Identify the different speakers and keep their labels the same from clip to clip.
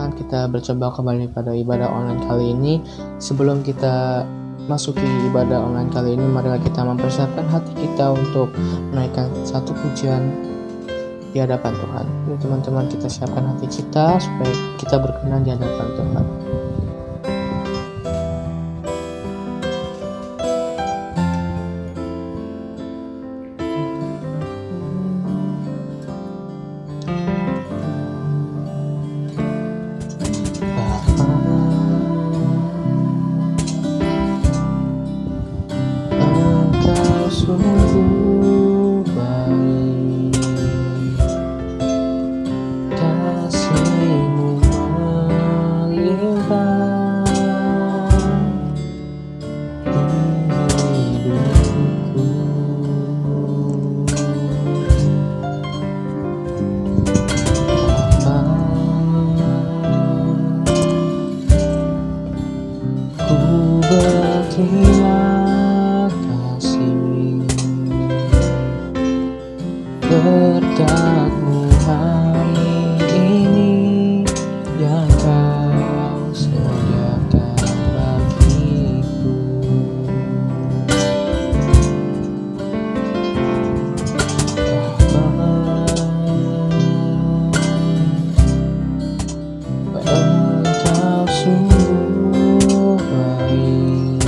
Speaker 1: teman-teman, kita bercoba kembali pada ibadah online kali ini. Sebelum kita masuki ibadah online kali ini, marilah kita mempersiapkan hati kita untuk menaikkan satu pujian di hadapan Tuhan. Yuk teman-teman, kita siapkan hati kita supaya kita berkenan di hadapan Tuhan. Sungguh baik, kasih-Mu melimpah di hidupku. Bapa, ku berterima berkat-Mu hari ini yang Kau sediakan bagiku. Engkau sungguh baik,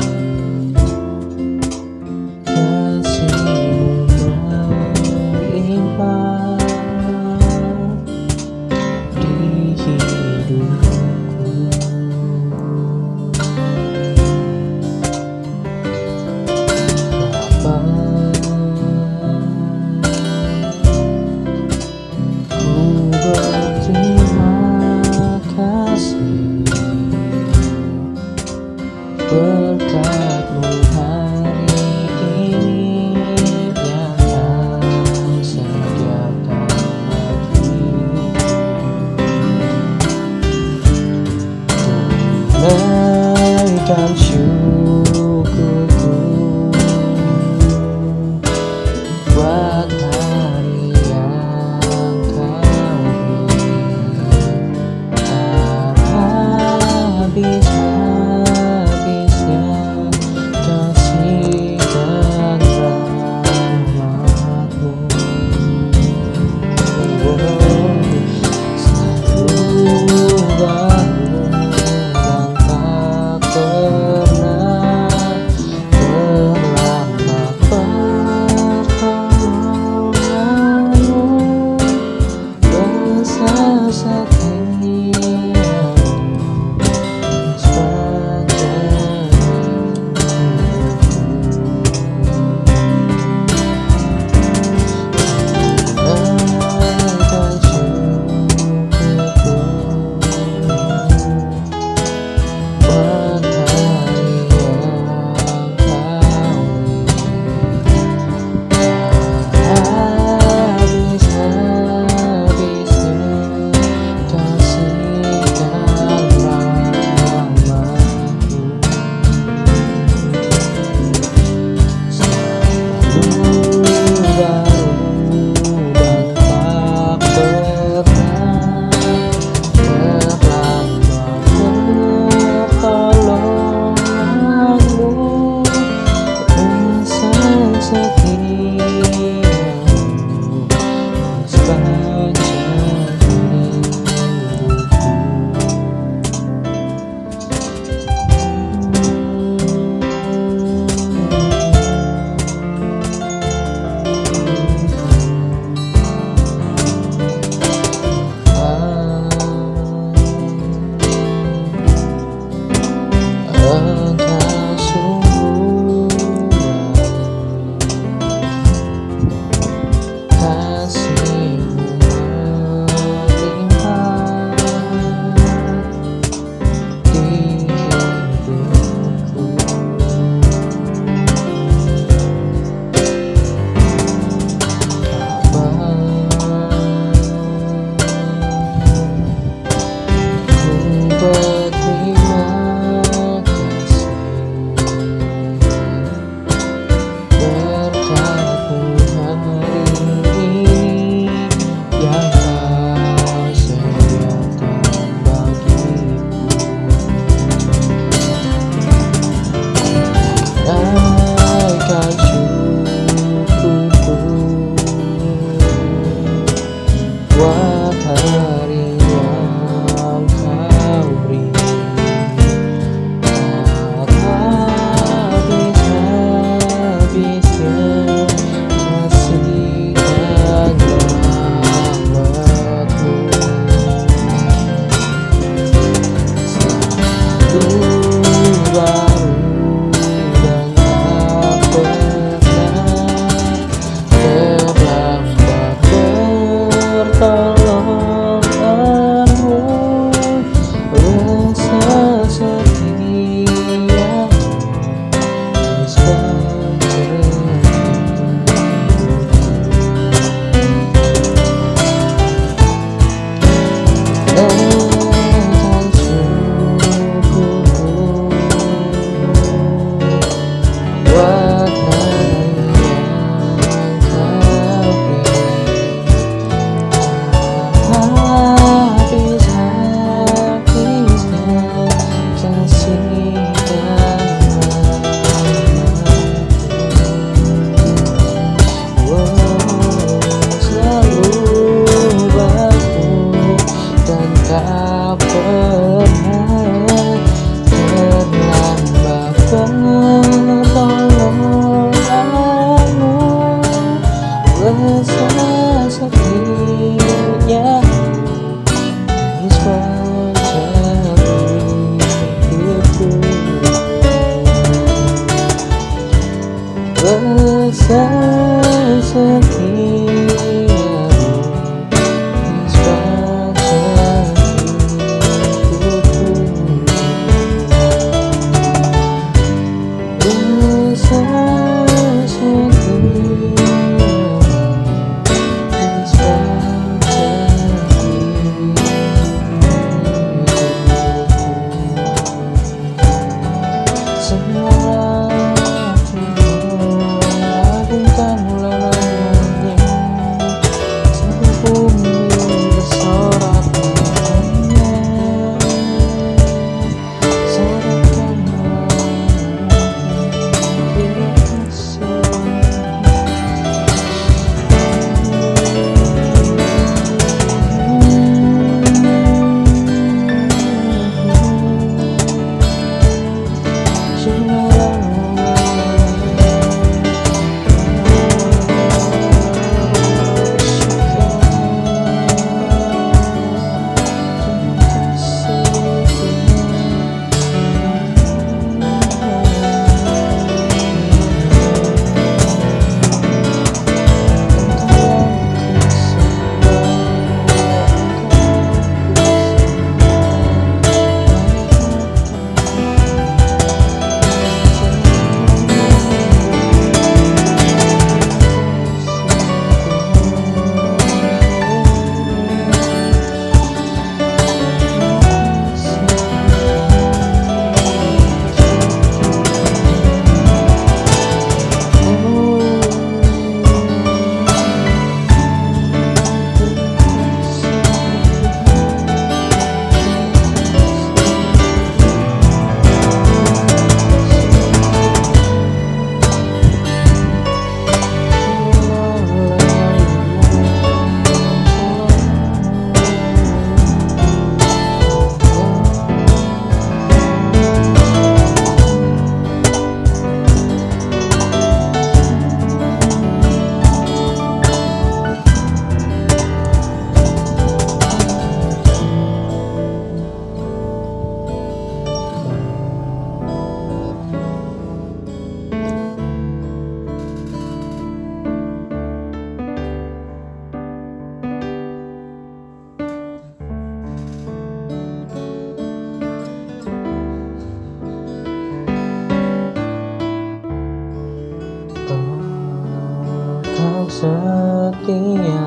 Speaker 1: setia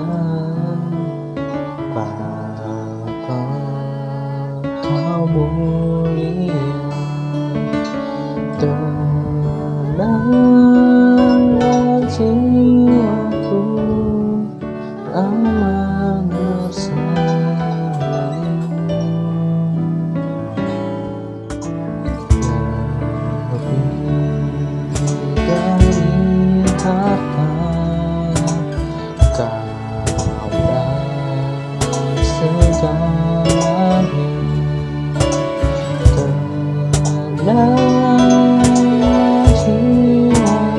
Speaker 1: Bapa kau mulia, tenanglah jiwaku aman bersamamu. Lebih dari harta kau dan segalanya, tenanglah jiwaku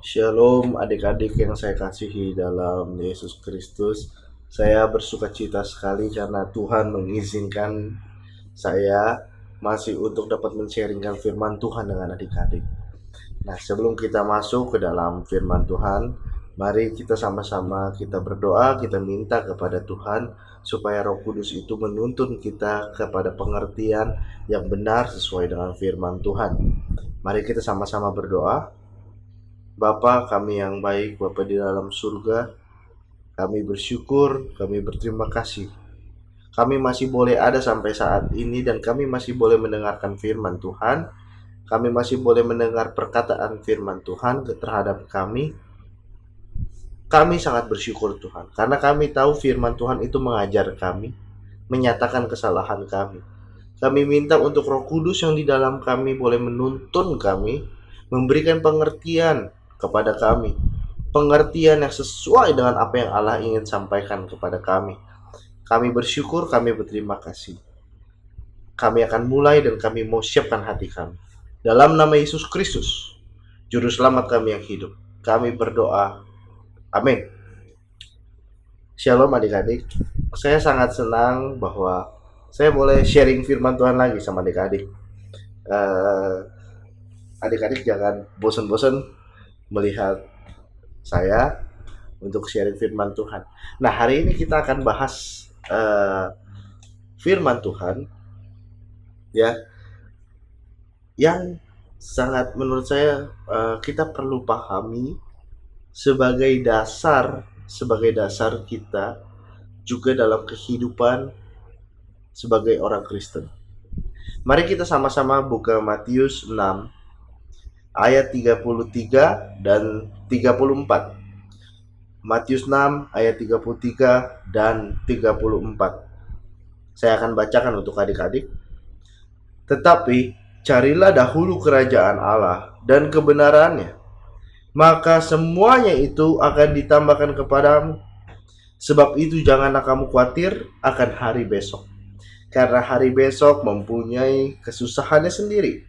Speaker 2: Shalom adik-adik yang saya kasihi dalam Yesus Kristus. Saya bersukacita sekali karena Tuhan mengizinkan saya masih untuk dapat men-sharingkan firman Tuhan dengan adik-adik. Nah, sebelum kita masuk ke dalam firman Tuhan, mari kita sama-sama kita berdoa, kita minta kepada Tuhan supaya Roh Kudus itu menuntun kita kepada pengertian yang benar sesuai dengan firman Tuhan. Mari kita sama-sama berdoa. Bapa kami yang baik, Bapa di dalam surga, kami bersyukur, kami berterima kasih. Kami masih boleh ada sampai saat ini dan kami masih boleh mendengarkan firman Tuhan. Kami masih boleh mendengar perkataan firman Tuhan terhadap kami. Kami sangat bersyukur Tuhan, karena kami tahu firman Tuhan itu mengajar kami, menyatakan kesalahan kami. Kami minta untuk Roh Kudus yang di dalam kami boleh menuntun kami, memberikan pengertian kepada kami, pengertian yang sesuai dengan apa yang Allah ingin sampaikan kepada kami. Kami bersyukur, kami berterima kasih. Kami akan mulai dan kami mau siapkan hati kami. Dalam nama Yesus Kristus, Juru Selamat kami yang hidup, kami berdoa. Amin. Shalom adik-adik. Saya sangat senang bahwa saya boleh sharing firman Tuhan lagi sama adik-adik. Adik-adik jangan bosan-bosan melihat saya untuk sharing firman Tuhan. Nah, hari ini kita akan bahas firman Tuhan ya, yang sangat menurut saya kita perlu pahami sebagai dasar kita juga dalam kehidupan sebagai orang Kristen. Mari kita sama-sama buka Matius 6 ayat 33 dan 34. Matius 6 ayat 33 dan 34. Saya akan bacakan untuk adik-adik. Tetapi carilah dahulu kerajaan Allah dan kebenarannya, maka semuanya itu akan ditambahkan kepadamu. Sebab itu janganlah kamu khawatir akan hari besok, karena hari besok mempunyai kesusahannya sendiri.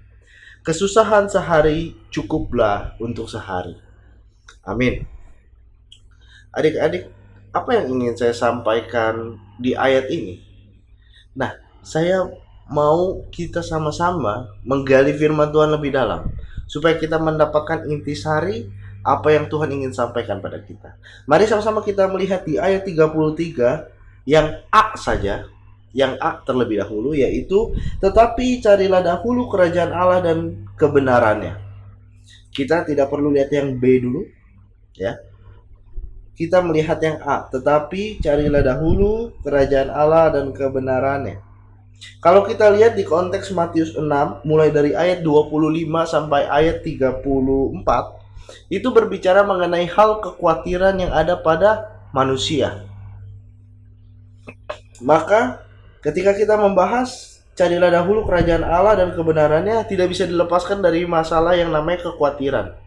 Speaker 2: Kesusahan sehari cukuplah untuk sehari. Amin. Adik-adik, apa yang ingin saya sampaikan di ayat ini? Nah, saya mau kita sama-sama menggali firman Tuhan lebih dalam, supaya kita mendapatkan intisari apa yang Tuhan ingin sampaikan pada kita. Mari sama-sama kita melihat di ayat 33 yang A saja. Yang A terlebih dahulu, yaitu tetapi carilah dahulu kerajaan Allah dan kebenarannya. Kita tidak perlu lihat yang B dulu ya. Kita melihat yang A, tetapi carilah dahulu kerajaan Allah dan kebenarannya. Kalau kita lihat di konteks Matius 6 mulai dari ayat 25 sampai ayat 34, itu berbicara mengenai hal kekhawatiran yang ada pada manusia. Maka ketika kita membahas carilah dahulu kerajaan Allah dan kebenarannya, tidak bisa dilepaskan dari masalah yang namanya kekhawatiran.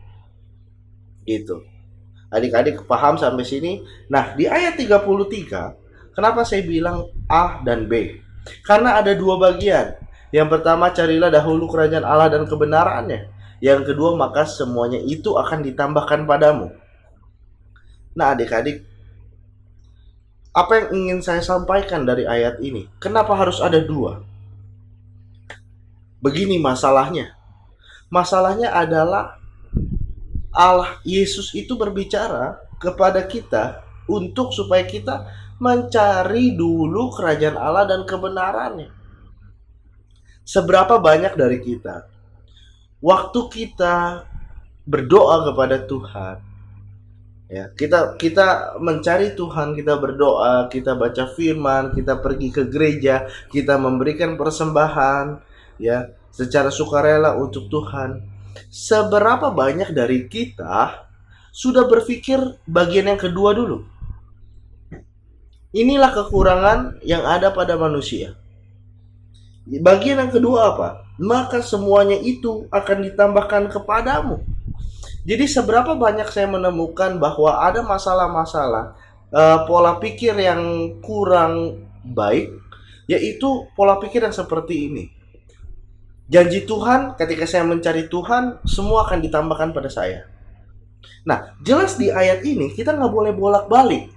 Speaker 2: Gitu. Adik-adik paham sampai sini? Nah, di ayat 33, kenapa saya bilang A dan B? Karena ada dua bagian. Yang pertama, carilah dahulu kerajaan Allah dan kebenarannya. Yang kedua, maka semuanya itu akan ditambahkan padamu. Nah, adik-adik, apa yang ingin saya sampaikan dari ayat ini? Kenapa harus ada dua? Begini masalahnya. Masalahnya adalah Allah Yesus itu berbicara kepada kita untuk supaya kita mencari dulu kerajaan Allah dan kebenarannya. Seberapa banyak dari kita, waktu kita berdoa kepada Tuhan, ya, kita mencari Tuhan, kita berdoa, kita baca firman, kita pergi ke gereja, kita memberikan persembahan, ya, secara sukarela untuk Tuhan. Seberapa banyak dari kita sudah berpikir bagian yang kedua dulu? Inilah kekurangan yang ada pada manusia. Bagian yang kedua apa? Maka semuanya itu akan ditambahkan kepadamu. Jadi seberapa banyak saya menemukan bahwa ada masalah-masalah pola pikir yang kurang baik, yaitu pola pikir yang seperti ini. Janji Tuhan, ketika saya mencari Tuhan, semua akan ditambahkan pada saya. Nah, jelas di ayat ini kita nggak boleh bolak-balik.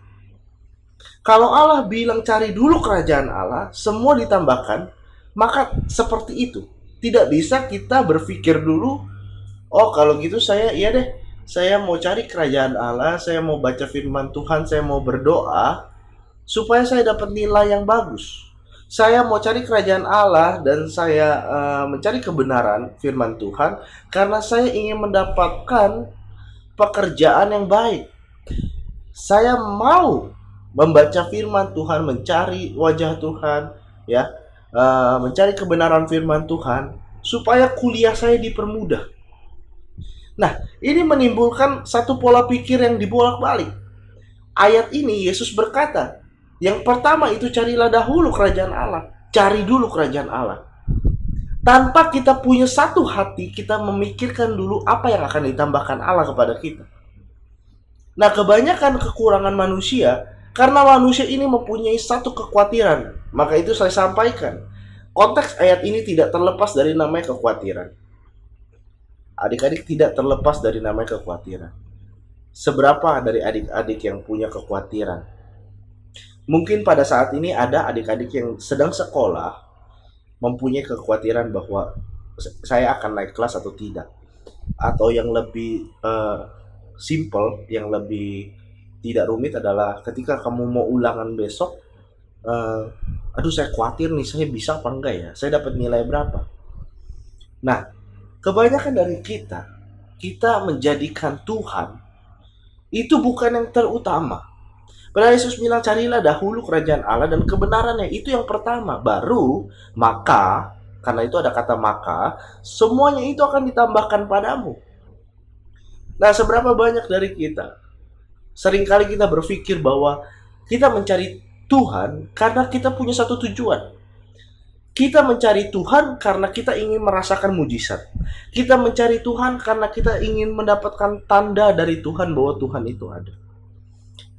Speaker 2: Kalau Allah bilang cari dulu kerajaan Allah, semua ditambahkan, maka seperti itu. Tidak bisa kita berpikir dulu, oh kalau gitu saya, iya deh, saya mau cari kerajaan Allah, saya mau baca firman Tuhan, saya mau berdoa, supaya saya dapat nilai yang bagus. Saya mau cari kerajaan Allah dan saya mencari kebenaran firman Tuhan karena saya ingin mendapatkan pekerjaan yang baik. Saya mau membaca firman Tuhan, mencari wajah Tuhan, ya, mencari kebenaran firman Tuhan supaya kuliah saya dipermudah. Nah, ini menimbulkan satu pola pikir yang dibolak-balik. Ayat ini Yesus berkata, yang pertama itu carilah dahulu kerajaan Allah. Cari dulu kerajaan Allah. Tanpa kita punya satu hati, kita memikirkan dulu apa yang akan ditambahkan Allah kepada kita. Nah, kebanyakan kekurangan manusia, karena manusia ini mempunyai satu kekhawatiran. Maka itu saya sampaikan, konteks ayat ini tidak terlepas dari namanya kekhawatiran. Adik-adik tidak terlepas dari namanya kekhawatiran. Seberapa dari adik-adik yang punya kekhawatiran? Mungkin pada saat ini ada adik-adik yang sedang sekolah mempunyai kekhawatiran bahwa saya akan naik kelas atau tidak. Atau yang lebih simple, yang lebih tidak rumit adalah ketika kamu mau ulangan besok, aduh saya khawatir nih, saya bisa apa enggak ya? Saya dapat nilai berapa? Nah, kebanyakan dari kita menjadikan Tuhan itu bukan yang terutama. Padahal Yesus bilang carilah dahulu kerajaan Allah dan kebenarannya, itu yang pertama. Baru maka, karena itu ada kata maka, semuanya itu akan ditambahkan padamu. Nah, seberapa banyak dari kita seringkali kita berpikir bahwa kita mencari Tuhan karena kita punya satu tujuan. Kita mencari Tuhan karena kita ingin merasakan mujizat. Kita mencari Tuhan karena kita ingin mendapatkan tanda dari Tuhan bahwa Tuhan itu ada.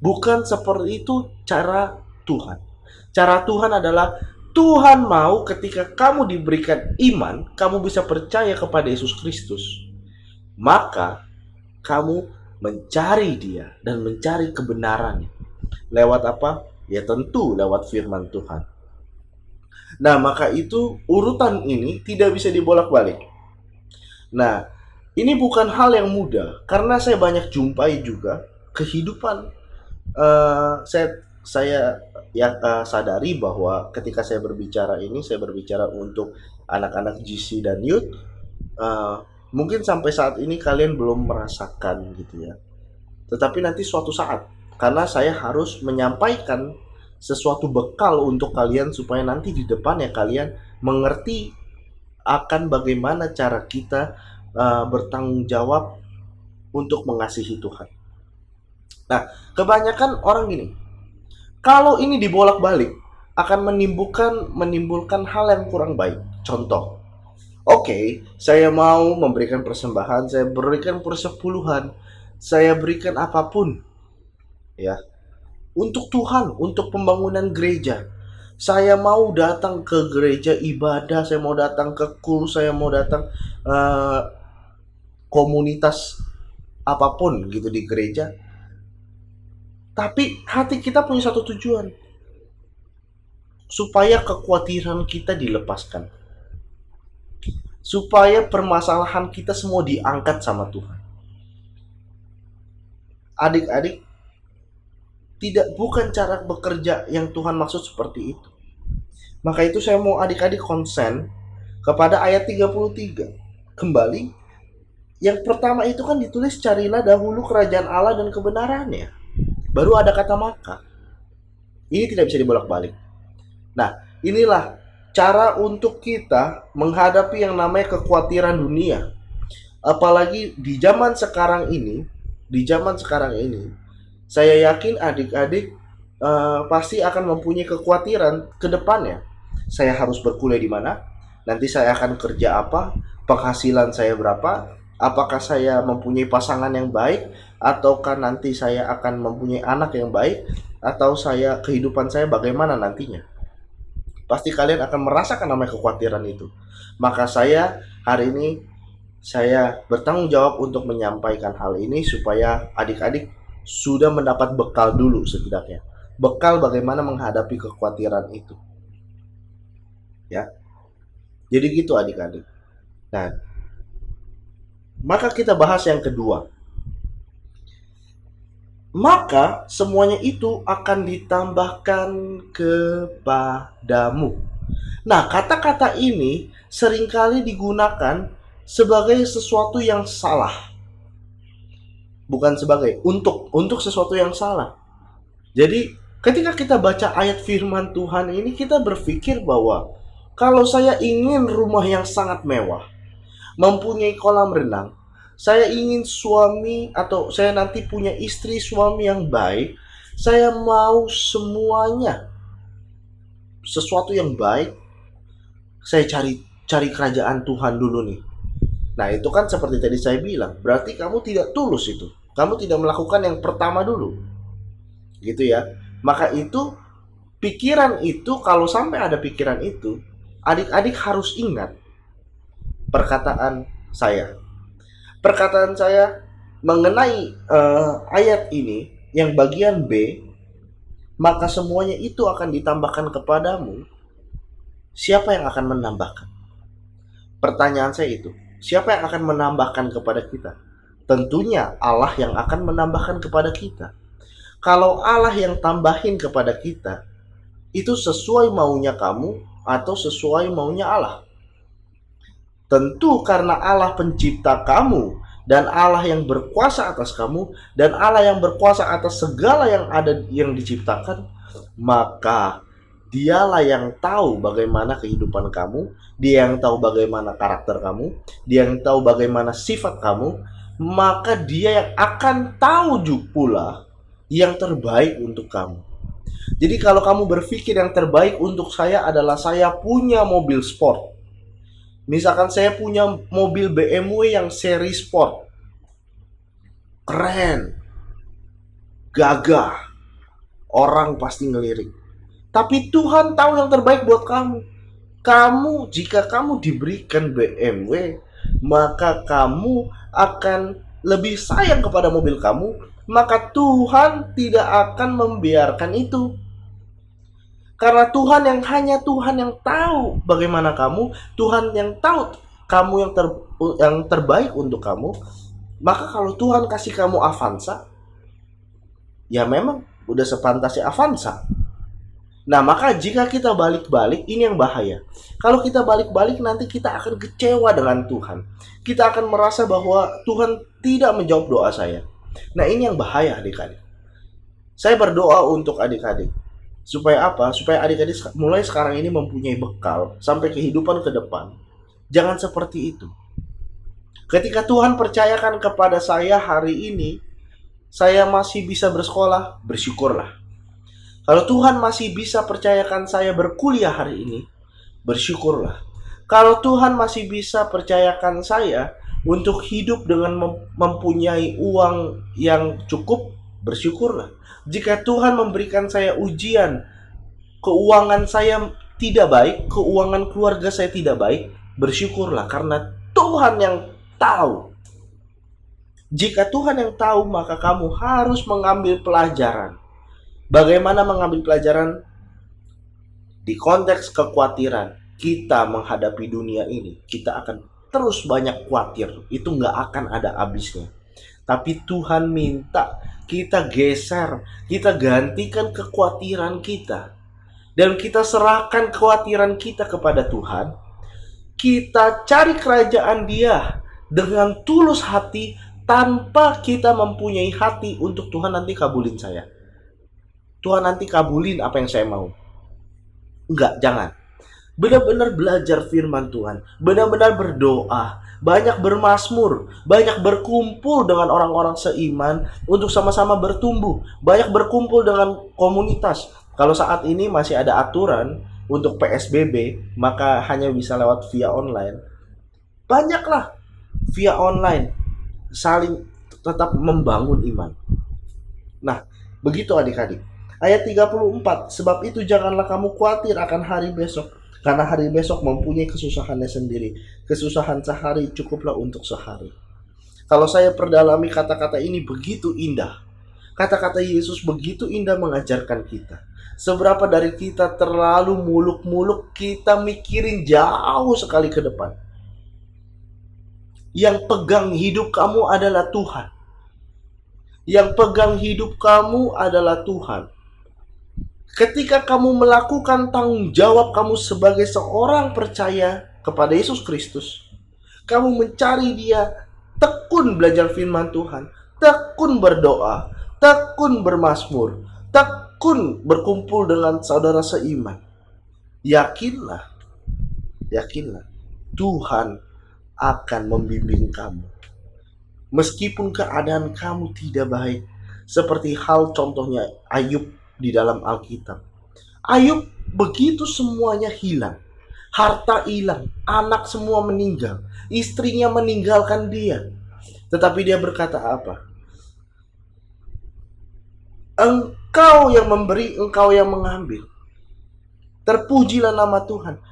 Speaker 2: Bukan seperti itu cara Tuhan. Cara Tuhan adalah Tuhan mau ketika kamu diberikan iman, kamu bisa percaya kepada Yesus Kristus, maka kamu mencari Dia dan mencari kebenarannya. Lewat apa? Ya tentu lewat firman Tuhan. Nah, maka itu urutan ini tidak bisa dibolak-balik. Nah, ini bukan hal yang mudah karena saya banyak jumpai juga kehidupan. Saya sadari bahwa ketika saya berbicara ini, saya berbicara untuk anak-anak GC dan youth. Mungkin sampai saat ini kalian belum merasakan gitu ya. Tetapi nanti suatu saat, karena saya harus menyampaikan sesuatu bekal untuk kalian supaya nanti di depannya kalian mengerti akan bagaimana cara kita bertanggung jawab untuk mengasihi Tuhan. Nah, kebanyakan orang gini, kalau ini dibolak-balik akan menimbulkan hal yang kurang baik. Contoh, oke, saya mau memberikan persembahan, saya berikan persepuluhan, saya berikan apapun, ya, untuk Tuhan, untuk pembangunan gereja. Saya mau datang ke gereja ibadah, saya mau datang ke kul, saya mau datang komunitas apapun gitu di gereja. Tapi hati kita punya satu tujuan, supaya kekhawatiran kita dilepaskan, supaya permasalahan kita semua diangkat sama Tuhan. Adik-adik, bukan cara bekerja yang Tuhan maksud seperti itu. Maka itu saya mau adik-adik konsen kepada ayat 33. Kembali, yang pertama itu kan ditulis carilah dahulu kerajaan Allah dan kebenarannya. Baru ada kata maka. Ini tidak bisa dibolak-balik. Nah, inilah cara untuk kita menghadapi yang namanya kekhawatiran dunia. Apalagi di zaman sekarang ini, saya yakin adik-adik pasti akan mempunyai kekhawatiran ke depannya. Saya harus berkuliah di mana? Nanti saya akan kerja apa? Penghasilan saya berapa? Apakah saya mempunyai pasangan yang baik? Ataukah nanti saya akan mempunyai anak yang baik? Atau kehidupan saya bagaimana nantinya? Pasti kalian akan merasakan namanya kekhawatiran itu. Maka saya hari ini Saya bertanggung jawab untuk menyampaikan hal ini supaya adik-adik sudah mendapat bekal dulu setidaknya. Bekal bagaimana menghadapi kekhawatiran itu. Ya. Jadi gitu adik-adik. Nah, maka kita bahas yang kedua. Maka semuanya itu akan ditambahkan kepadamu. Nah, kata-kata ini seringkali digunakan sebagai sesuatu yang salah. Bukan sebagai untuk sesuatu yang salah. Jadi, ketika kita baca ayat firman Tuhan ini, kita berpikir bahwa kalau saya ingin rumah yang sangat mewah, mempunyai kolam renang, saya ingin suami atau saya nanti punya istri suami yang baik, saya mau semuanya sesuatu yang baik, saya cari kerajaan Tuhan dulu nih. Nah, itu kan seperti tadi saya bilang, berarti kamu tidak tulus itu. Kamu tidak melakukan yang pertama dulu. Gitu ya. Maka itu pikiran itu, kalau sampai ada pikiran itu, adik-adik harus ingat perkataan saya. Perkataan saya mengenai ayat ini yang bagian B, maka semuanya itu akan ditambahkan kepadamu. Siapa yang akan menambahkan? Pertanyaan saya itu, siapa yang akan menambahkan kepada kita? Tentunya Allah yang akan menambahkan kepada kita. Kalau Allah yang tambahin kepada kita, itu sesuai maunya kamu atau sesuai maunya Allah? Tentu karena Allah pencipta kamu dan Allah yang berkuasa atas kamu dan Allah yang berkuasa atas segala yang ada yang diciptakan, maka Dialah yang tahu bagaimana kehidupan kamu, Dia yang tahu bagaimana karakter kamu, Dia yang tahu bagaimana sifat kamu, maka Dia yang akan tahu juga pula yang terbaik untuk kamu. Jadi kalau kamu berpikir yang terbaik untuk saya adalah saya punya mobil sport. Misalkan saya punya mobil BMW yang seri sport. Keren. Gagah. Orang pasti ngelirik. Tapi Tuhan tahu yang terbaik buat kamu. Jika kamu diberikan BMW, maka kamu akan lebih sayang kepada mobil kamu, maka Tuhan tidak akan membiarkan itu. Karena hanya Tuhan yang tahu bagaimana kamu, Tuhan yang tahu kamu yang terbaik untuk kamu. Maka kalau Tuhan kasih kamu Avanza, ya memang udah sepantasnya Avanza. Nah, maka jika kita balik-balik, ini yang bahaya. Kalau kita balik-balik, nanti kita akan kecewa dengan Tuhan. Kita akan merasa bahwa Tuhan tidak menjawab doa saya. Nah, ini yang bahaya adik-adik. Saya berdoa untuk adik-adik. Supaya apa? Supaya adik-adik mulai sekarang ini mempunyai bekal sampai kehidupan ke depan. Jangan seperti itu. Ketika Tuhan percayakan kepada saya hari ini, saya masih bisa bersekolah, bersyukurlah. Kalau Tuhan masih bisa percayakan saya berkuliah hari ini, bersyukurlah. Kalau Tuhan masih bisa percayakan saya untuk hidup dengan mempunyai uang yang cukup, bersyukurlah. Jika Tuhan memberikan saya ujian, keuangan saya tidak baik, keuangan keluarga saya tidak baik, bersyukurlah karena Tuhan yang tahu. Jika Tuhan yang tahu, maka kamu harus mengambil pelajaran. Bagaimana mengambil pelajaran? Di konteks kekhawatiran kita menghadapi dunia ini, kita akan terus banyak khawatir. Itu nggak akan ada habisnya. Tapi Tuhan minta kita geser, kita gantikan kekhawatiran kita. Dan kita serahkan kekhawatiran kita kepada Tuhan. Kita cari kerajaan Dia dengan tulus hati, tanpa kita mempunyai hati untuk Tuhan nanti kabulin saya. Tuhan nanti kabulin apa yang saya mau. Enggak, jangan. Benar-benar belajar firman Tuhan, benar-benar berdoa, banyak bermazmur, banyak berkumpul dengan orang-orang seiman untuk sama-sama bertumbuh, banyak berkumpul dengan komunitas. Kalau saat ini masih ada aturan untuk PSBB, maka hanya bisa lewat via online. Banyaklah via online, saling tetap membangun iman. Nah, begitu adik-adik. Ayat 34, sebab itu janganlah kamu khawatir akan hari besok, Karena hari besok mempunyai kesusahannya sendiri. Kesusahan sehari cukuplah untuk sehari. Kalau saya perdalami kata-kata ini begitu indah. Kata-kata Yesus begitu indah mengajarkan kita. Seberapa dari kita terlalu muluk-muluk, kita mikirin jauh sekali ke depan. Yang pegang hidup kamu adalah Tuhan. Yang pegang hidup kamu adalah Tuhan. Ketika kamu melakukan tanggung jawab kamu sebagai seorang percaya kepada Yesus Kristus, kamu mencari Dia, tekun belajar firman Tuhan, tekun berdoa, tekun bermazmur, tekun berkumpul dengan saudara seiman. Yakinlah, Tuhan akan membimbing kamu. Meskipun keadaan kamu tidak baik, seperti hal contohnya Ayub di dalam Alkitab. Ayub begitu semuanya hilang, harta hilang, anak semua meninggal, istrinya meninggalkan dia. Tetapi dia berkata apa? Engkau yang memberi, engkau yang mengambil. Terpujilah nama Tuhan.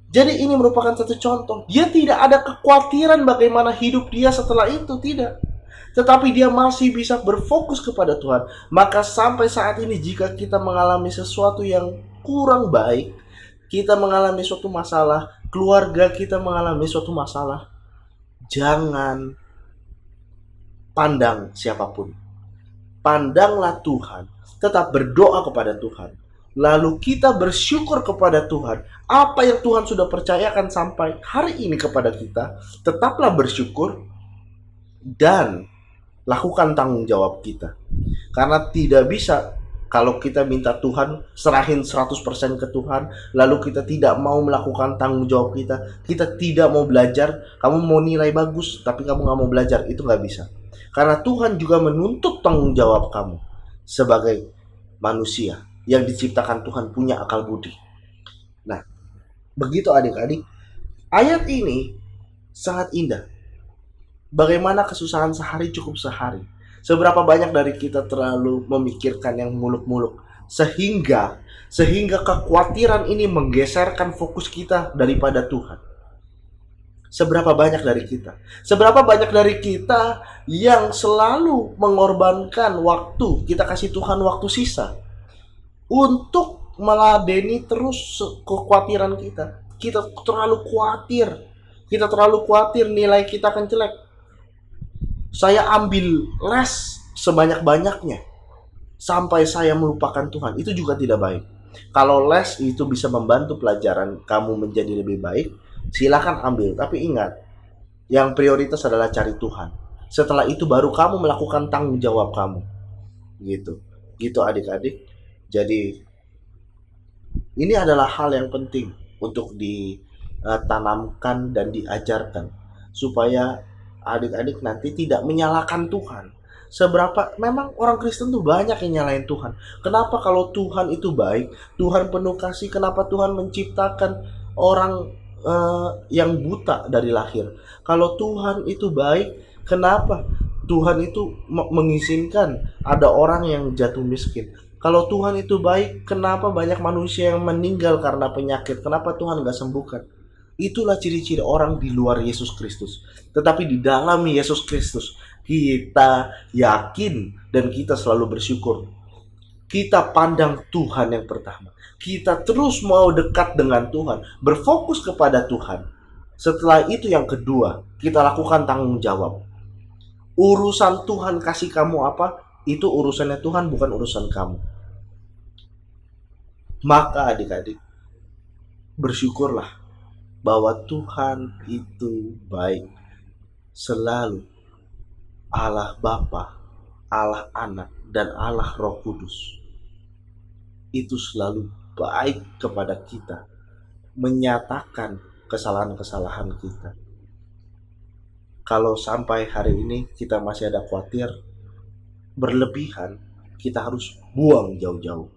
Speaker 2: Jadi ini merupakan satu contoh. Dia tidak ada kekhawatiran bagaimana hidup dia setelah itu, tidak. Tetapi dia masih bisa berfokus kepada Tuhan. Maka sampai saat ini jika kita mengalami sesuatu yang kurang baik, kita mengalami suatu masalah, keluarga kita mengalami suatu masalah, jangan pandang siapapun. Pandanglah Tuhan, tetap berdoa kepada Tuhan. Lalu kita bersyukur kepada Tuhan. Apa yang Tuhan sudah percayakan sampai hari ini kepada kita, tetaplah bersyukur dan lakukan tanggung jawab kita. Karena tidak bisa kalau kita minta Tuhan, serahin 100% ke Tuhan, lalu kita tidak mau melakukan tanggung jawab kita tidak mau belajar, kamu mau nilai bagus, tapi kamu gak mau belajar, itu gak bisa. Karena Tuhan juga menuntut tanggung jawab kamu sebagai manusia yang diciptakan Tuhan punya akal budi. Nah, begitu adik-adik, ayat ini sangat indah. Bagaimana kesusahan sehari cukup sehari. Seberapa banyak dari kita terlalu memikirkan yang muluk-muluk sehingga kekhawatiran ini menggeserkan fokus kita daripada Tuhan. Seberapa banyak dari kita? Seberapa banyak dari kita yang selalu mengorbankan waktu, kita kasih Tuhan waktu sisa untuk meladeni terus kekhawatiran kita. Kita terlalu khawatir nilai kita akan jelek. Saya ambil les sebanyak-banyaknya sampai saya melupakan Tuhan. Itu juga tidak baik. Kalau les itu bisa membantu pelajaran kamu menjadi lebih baik, silakan ambil. Tapi ingat, yang prioritas adalah cari Tuhan. Setelah itu baru kamu melakukan tanggung jawab kamu. Gitu adik-adik. Jadi ini adalah hal yang penting untuk ditanamkan dan diajarkan supaya adik-adik nanti tidak menyalahkan Tuhan. Seberapa memang orang Kristen tuh banyak yang nyalain Tuhan. Kenapa kalau Tuhan itu baik, Tuhan penuh kasih, kenapa Tuhan menciptakan orang yang buta dari lahir? Kalau Tuhan itu baik, kenapa Tuhan itu mengizinkan ada orang yang jatuh miskin? Kalau Tuhan itu baik, kenapa banyak manusia yang meninggal karena penyakit? Kenapa Tuhan gak sembuhkan? Itulah ciri-ciri orang di luar Yesus Kristus. Tetapi di dalam Yesus Kristus, kita yakin dan kita selalu bersyukur. Kita pandang Tuhan yang pertama. Kita terus mau dekat dengan Tuhan, berfokus kepada Tuhan. Setelah itu yang kedua, kita lakukan tanggung jawab. Urusan Tuhan kasih kamu apa, itu urusannya Tuhan, bukan urusan kamu. Maka adik-adik, bersyukurlah bahwa Tuhan itu baik. Selalu Allah Bapa, Allah Anak, dan Allah Roh Kudus itu selalu baik kepada kita, menyatakan kesalahan-kesalahan kita. Kalau sampai hari ini kita masih ada khawatir berlebihan, kita harus buang jauh-jauh.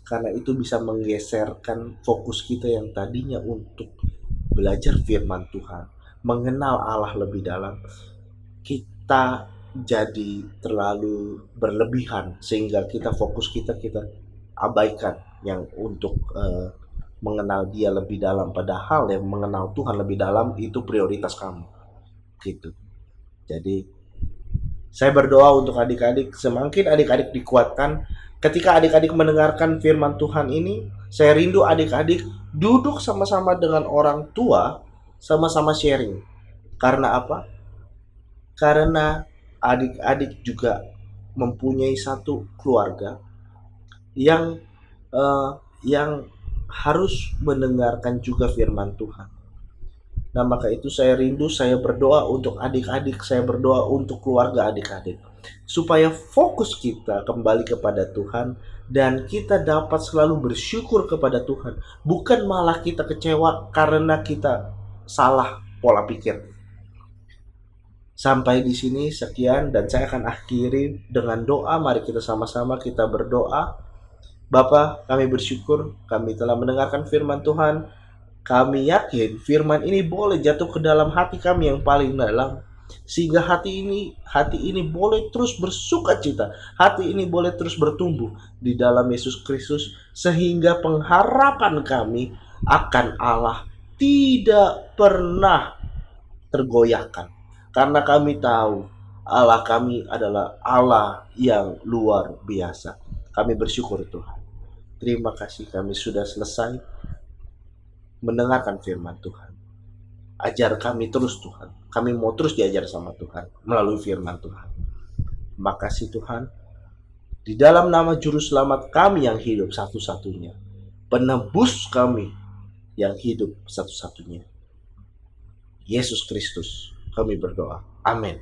Speaker 2: Karena itu bisa menggeserkan fokus kita yang tadinya untuk belajar firman Tuhan, mengenal Allah lebih dalam. Kita jadi terlalu berlebihan sehingga kita fokus kita abaikan yang untuk mengenal Dia lebih dalam, padahal yang mengenal Tuhan lebih dalam itu prioritas kamu. Gitu. Jadi saya berdoa untuk adik-adik, semakin adik-adik dikuatkan. Ketika adik-adik mendengarkan firman Tuhan ini, saya rindu adik-adik duduk sama-sama dengan orang tua, sama-sama sharing. Karena apa? Karena adik-adik juga mempunyai satu keluarga yang yang harus mendengarkan juga firman Tuhan. Nah, maka itu saya rindu, saya berdoa untuk adik-adik, saya berdoa untuk keluarga adik-adik, supaya fokus kita kembali kepada Tuhan dan kita dapat selalu bersyukur kepada Tuhan, bukan malah kita kecewa karena kita salah pola pikir. Sampai di sini sekian, dan saya akan akhiri dengan doa. Mari kita sama-sama kita berdoa. Bapa, kami bersyukur kami telah mendengarkan firman Tuhan. Kami yakin firman ini boleh jatuh ke dalam hati kami yang paling dalam, sehingga hati ini boleh terus bersukacita, hati ini boleh terus bertumbuh di dalam Yesus Kristus, sehingga pengharapan kami akan Allah tidak pernah tergoyahkan, karena kami tahu Allah kami adalah Allah yang luar biasa. Kami bersyukur Tuhan. Terima kasih, kami sudah selesai mendengarkan firman Tuhan. Ajar kami terus Tuhan. Kami mau terus diajar sama Tuhan melalui firman Tuhan. Makasih Tuhan. Di dalam nama juru selamat kami yang hidup satu-satunya, penebus kami yang hidup satu-satunya, Yesus Kristus, kami berdoa. Amin.